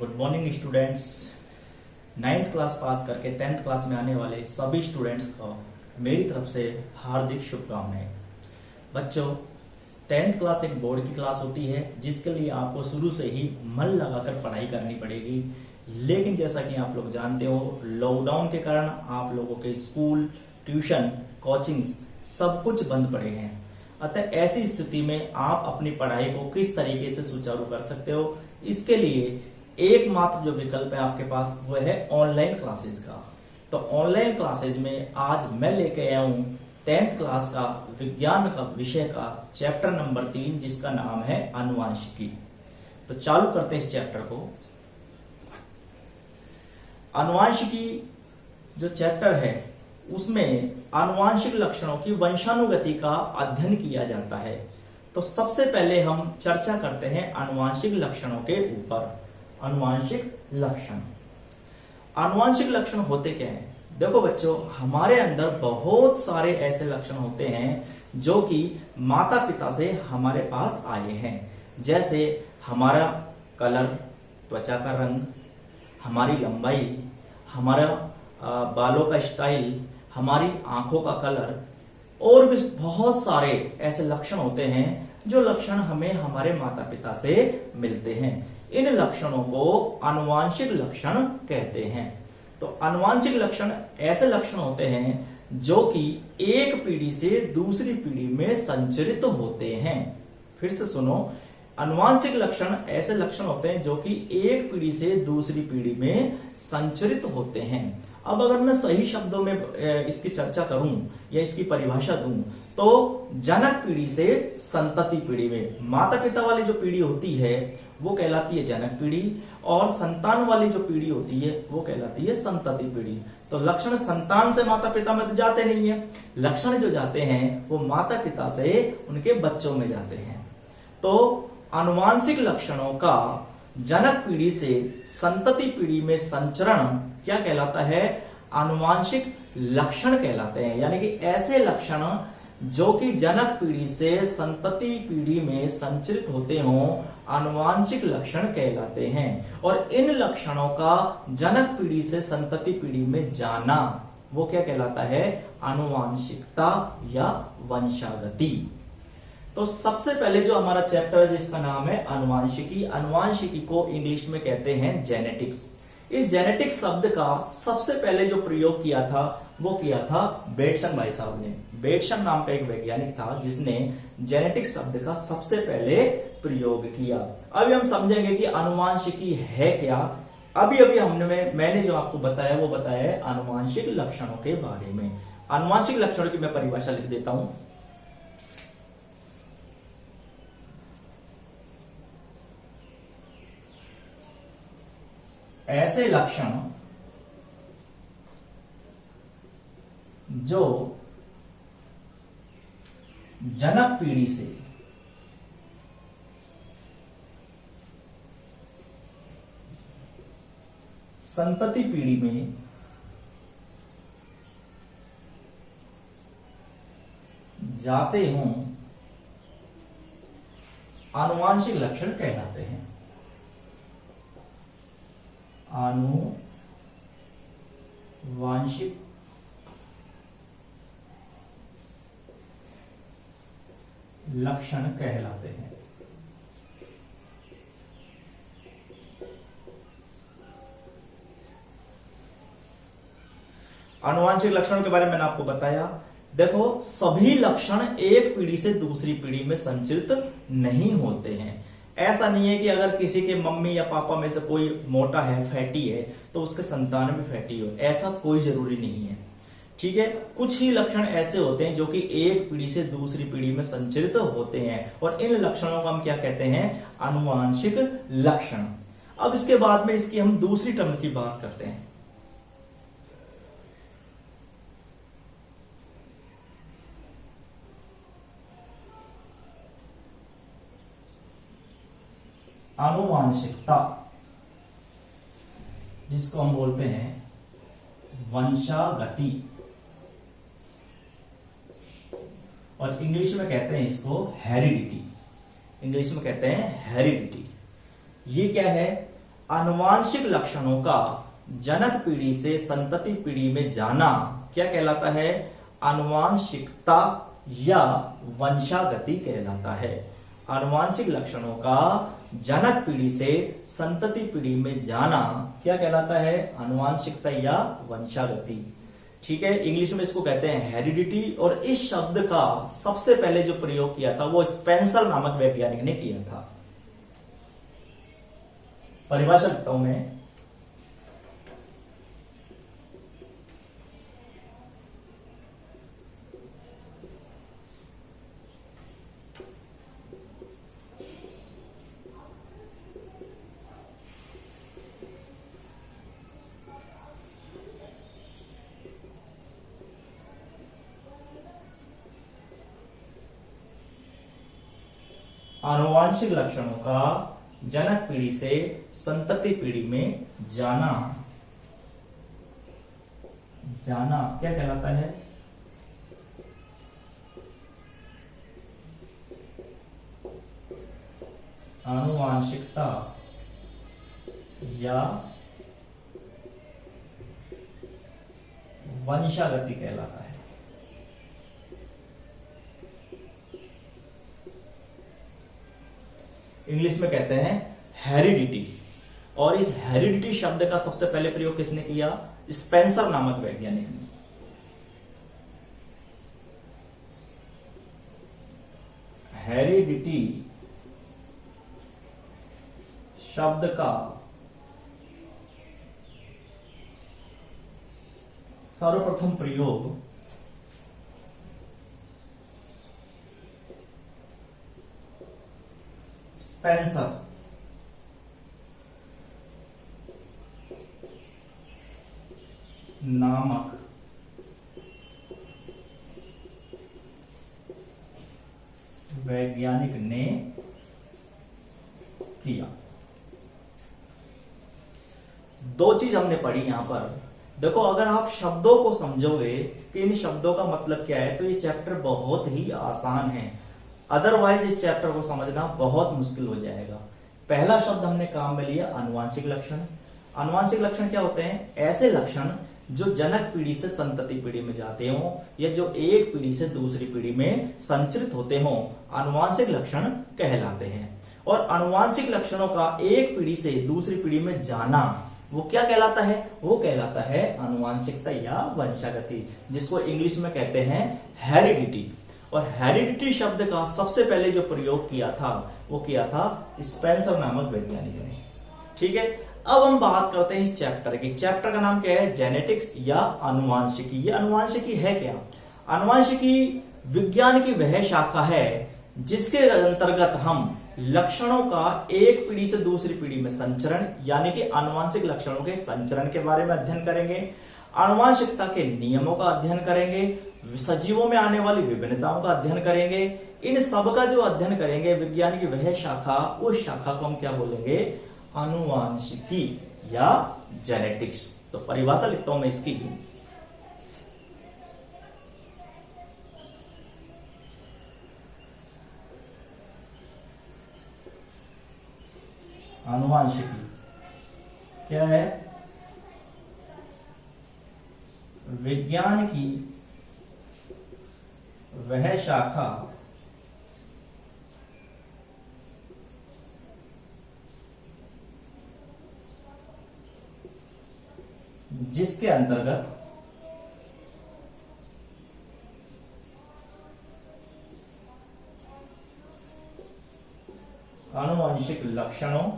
Good morning students. 9th class pass करके 10th class में आने वाले सभी स्टूडेंट्स को मेरी तरफ से हार्दिक शुभकामनाएं। बच्चों, 10th क्लास एक बोर्ड की क्लास होती है जिसके लिए आपको शुरू से ही मन लगाकर पढ़ाई करनी पड़ेगी। लेकिन जैसा कि आप लोग जानते हो, लॉकडाउन के कारण आप लोगों के स्कूल, ट्यूशन, कोचिंग सब कुछ बंद पड़े हैं। अतः ऐसी स्थिति में आप अपनी पढ़ाई को किस तरीके से सुचारू कर सकते हो, इसके लिए एकमात्र जो विकल्प है आपके पास वो है ऑनलाइन क्लासेस का। तो ऑनलाइन क्लासेस में आज मैं लेके आया हूं 10th क्लास का विज्ञान का विषय का चैप्टर नंबर 3, जिसका नाम है आनुवांशिकी। तो चालू करते हैं इस चैप्टर को। आनुवांशिकी जो चैप्टर है उसमें आनुवांशिक लक्षणों की वंशानुगति का अध्ययन किया जाता है। तो सबसे पहले हम चर्चा करते हैं आनुवांशिक लक्षणों के ऊपर। आनुवांशिक लक्षण, आनुवांशिक लक्षण होते क्या हैं? देखो बच्चों, हमारे अंदर बहुत सारे ऐसे लक्षण होते हैं जो कि माता पिता से हमारे पास आए हैं। जैसे हमारा कलर, त्वचा का रंग, हमारी लंबाई, हमारा बालों का स्टाइल, हमारी आंखों का कलर, और भी बहुत सारे ऐसे लक्षण होते हैं जो लक्षण हमें हमारे माता पिता से मिलते हैं। इन लक्षणों को आनुवांशिक लक्षण कहते हैं। तो आनुवांशिक लक्षण ऐसे लक्षण होते हैं जो कि एक पीढ़ी से दूसरी पीढ़ी में संचरित होते हैं। फिर से सुनो, आनुवांशिक लक्षण ऐसे लक्षण होते हैं जो कि एक पीढ़ी से दूसरी पीढ़ी में संचरित होते हैं। अब अगर मैं सही शब्दों में इसकी चर्चा करूं या इसकी परिभाषा दूं तो जनक पीढ़ी से संतति पीढ़ी में, माता पिता वाली जो पीढ़ी होती है वो कहलाती है जनक पीढ़ी, और संतान वाली जो पीढ़ी होती है वो कहलाती है संतति पीढ़ी। तो लक्षण संतान से माता पिता में तो जाते नहीं है, लक्षण जो जाते हैं वो माता पिता से उनके बच्चों में जाते हैं। तो आनुवांशिक लक्षणों का जनक पीढ़ी से संतति पीढ़ी में संचरण क्या कहलाता है? आनुवांशिक लक्षण कहलाते हैं। यानी कि ऐसे लक्षण जो कि जनक पीढ़ी से संतति पीढ़ी में संचरित होते हों, आनुवांशिक लक्षण कहलाते हैं। और इन लक्षणों का जनक पीढ़ी से संतति पीढ़ी में जाना वो क्या कहलाता है? आनुवांशिकता या वंशागति। तो सबसे पहले जो हमारा चैप्टर है जिसका नाम है आनुवांशिकी, आनुवांशिकी को इंग्लिश में कहते हैं जेनेटिक्स। इस जेनेटिक्स शब्द का सबसे पहले जो प्रयोग किया था वो किया था बेटसन भाई साहब ने। बेटसन नाम का एक वैज्ञानिक था जिसने जेनेटिक्स शब्द का सबसे पहले प्रयोग किया। अभी हम समझेंगे कि आनुवांशिकी है क्या। अभी मैंने जो आपको बताया वो बताया है आनुवांशिक लक्षणों के बारे में। आनुवांशिक लक्षणों की मैं परिभाषा लिख देता हूं। ऐसे लक्षण जो जनक पीढ़ी से संतति पीढ़ी में जाते हों, आनुवांशिक लक्षण कहलाते हैं। आनुवांशिक लक्षण कहलाते हैं। आनुवांशिक लक्षणों के बारे में मैंने आपको बताया। देखो, सभी लक्षण एक पीढ़ी से दूसरी पीढ़ी में संचरित नहीं होते हैं। ऐसा नहीं है कि अगर किसी के मम्मी या पापा में से कोई मोटा है, फैटी है, तो उसके संतान भी फैटी हो, ऐसा कोई जरूरी नहीं है। ठीक है, कुछ ही लक्षण ऐसे होते हैं जो कि एक पीढ़ी से दूसरी पीढ़ी में संचरित होते हैं, और इन लक्षणों को हम क्या कहते हैं? आनुवांशिक लक्षण। अब इसके बाद में इसकी हम दूसरी टर्म की बात करते हैं। आनुवांशिकता, जिसको हम बोलते हैं वंशागति, और इंग्लिश में कहते हैं इसको हेरिडिटी। इंग्लिश में कहते हैं हेरिडिटी। ये क्या है? आनुवांशिक लक्षणों का जनक पीढ़ी से संतति पीढ़ी में जाना क्या कहलाता है? आनुवांशिकता या वंशागति कहलाता है। आनुवांशिक लक्षणों का जनक पीढ़ी से संतति पीढ़ी में जाना क्या कहलाता है? आनुवांशिकता या वंशागति। ठीक है, इंग्लिश में इसको कहते हैं हेरिडिटी। और इस शब्द का सबसे पहले जो प्रयोग किया था वो स्पेंसर नामक वैज्ञानिक ने किया था। परिभाषा लिखता हूं मैं। आनुवांशिक लक्षणों का जनक पीढ़ी से संतति पीढ़ी में जाना क्या कहलाता है? आनुवांशिकता या वंशागति कहलाता है। इंग्लिश में कहते हैं हेरिडिटी। और इस हेरिडिटी शब्द का सबसे पहले प्रयोग किसने किया? स्पेंसर नामक वैज्ञानिक ने। हेरिडिटी शब्द का सर्वप्रथम प्रयोग स्पेंसर नामक वैज्ञानिक ने किया। दो चीज हमने पढ़ी यहां पर। देखो, अगर आप शब्दों को समझोगे कि इन शब्दों का मतलब क्या है तो ये चैप्टर बहुत ही आसान है। अदरवाइज इस चैप्टर को समझना बहुत मुश्किल हो जाएगा। पहला शब्द हमने काम में लिया आनुवांशिक लक्षण। आनुवांशिक लक्षण क्या होते हैं? ऐसे लक्षण जो जनक पीढ़ी से संतति पीढ़ी में जाते हों या जो एक पीढ़ी से दूसरी पीढ़ी में संचरित होते हों, आनुवांशिक लक्षण कहलाते हैं। और आनुवांशिक लक्षणों का एक पीढ़ी से दूसरी पीढ़ी में जाना वो क्या कहलाता है? वो कहलाता है आनुवांशिकता या वंशागति, जिसको इंग्लिश में कहते हैं हेरिडिटी। और हेरिडिटी शब्द का सबसे पहले जो प्रयोग किया था वो किया था स्पेंसर नामक वैज्ञानिक ने। ठीक है, अब हम बात करते हैं इस चैप्टर की। चैप्टर का नाम क्या है? जेनेटिक्स या आनुवांशिकी। ये आनुवांशिकी है क्या? आनुवांशिकी विज्ञान की वह शाखा है जिसके अंतर्गत हम लक्षणों का एक पीढ़ी से दूसरी पीढ़ी में संचरण यानी कि आनुवांशिक लक्षणों के संचरण के बारे में अध्ययन करेंगे, आनुवांशिकता के नियमों का अध्ययन करेंगे, सजीवों में आने वाली विभिन्नताओं का अध्ययन करेंगे। इन सब का जो अध्ययन करेंगे विज्ञान की वह शाखा, उस शाखा को हम क्या बोलेंगे? आनुवांशिकी या जेनेटिक्स। तो परिभाषा लिखता हूं मैं इसकी। आनुवांशिकी क्या है? विज्ञान की वह शाखा जिसके अंतर्गत आनुवांशिक लक्षणों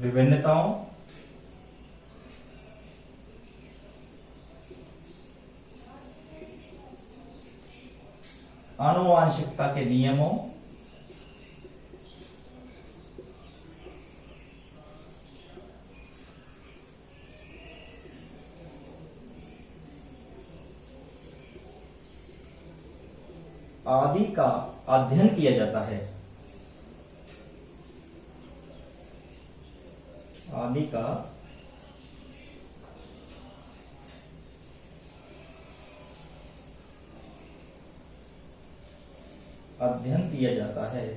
विभिन्नताओं आनुवांशिकता के नियमों आदि का अध्ययन किया जाता है। आदि का अध्ययन किया जाता है।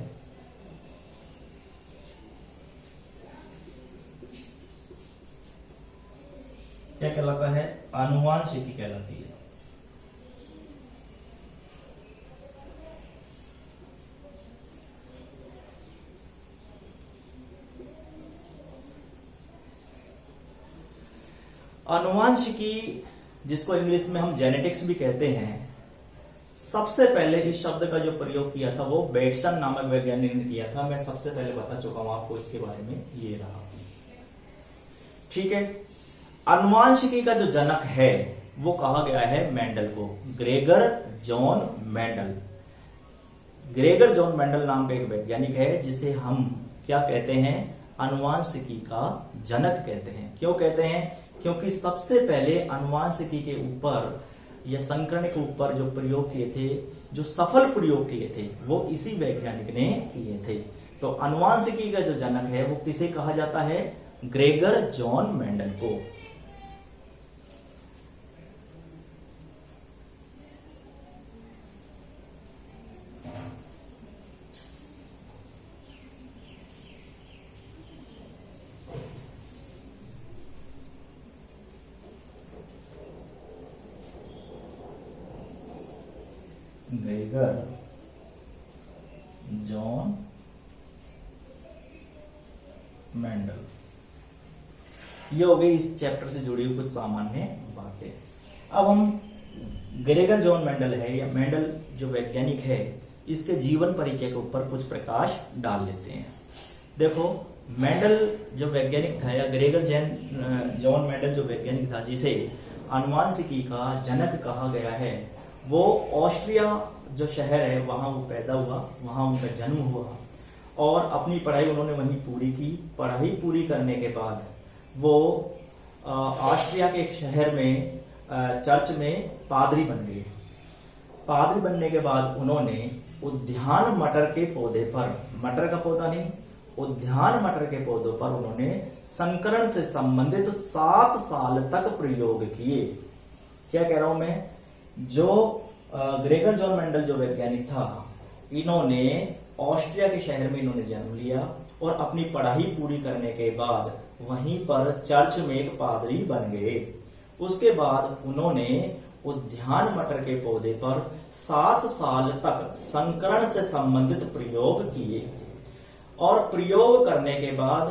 क्या कहलाता है? आनुवांशिकी कहलाती है। आनुवांशिकी, जिसको इंग्लिश में हम जेनेटिक्स भी कहते हैं, सबसे पहले इस शब्द का जो प्रयोग किया था वो बेटसन नामक वैज्ञानिक ने किया था। मैं सबसे पहले बता चुका हूं आपको इसके बारे में, ये रहा। ठीक है। आनुवांशिकी का जो जनक है वो कहा गया है मेंडल को, Gregor John Mendel. Gregor John Mendel नाम का एक वैज्ञानिक है जिसे हम क्या कहते हैं? आनुवांशिकी का जनक कहते हैं। क्यों कहते हैं? क्योंकि सबसे पहले आनुवांशिकी के ऊपर या संकरण के ऊपर जो प्रयोग किए थे, जो सफल प्रयोग किए थे, वो इसी वैज्ञानिक ने किए थे। तो आनुवांशिकी का जो जनक है वो किसे कहा जाता है? ग्रेगर जॉन मेंडल को। Gregor John Mendel. ये हो गई इस चैप्टर से जुड़ी हुई कुछ सामान्य बातें। अब हम ग्रेगर जॉन मेंडल है या मेंडल जो वैज्ञानिक है, इसके जीवन परिचय के ऊपर कुछ प्रकाश डाल लेते हैं। देखो, मेंडल जो वैज्ञानिक था या ग्रेगर जॉन मेंडल जो वैज्ञानिक था जिसे आनुवांशिकी का जनक कहा गया है, वो ऑस्ट्रिया जो शहर है वहां वो पैदा हुआ, वहां उनका जन्म हुआ और अपनी पढ़ाई उन्होंने वहीं पूरी की। पढ़ाई पूरी करने के बाद वो ऑस्ट्रिया के एक शहर में चर्च में पादरी बन गए। पादरी बनने के बाद उन्होंने उद्यान मटर के पौधे पर, मटर का पौधा नहीं, उद्यान मटर के पौधों पर उन्होंने संकरण से संबंधित 7 साल तक प्रयोग किए। क्या कह रहा हूं मैं? जो ग्रेगर जॉन मेंडल जो वैज्ञानिक था, इन्होंने ऑस्ट्रिया के शहर में इन्होंने जन्म लिया और अपनी पढ़ाई पूरी करने के बाद वहीं पर चर्च में एक पादरी बन गए। उसके बाद उन्होंने उद्यान मटर के पौधे पर 7 साल तक संकरण से संबंधित प्रयोग किए और प्रयोग करने के बाद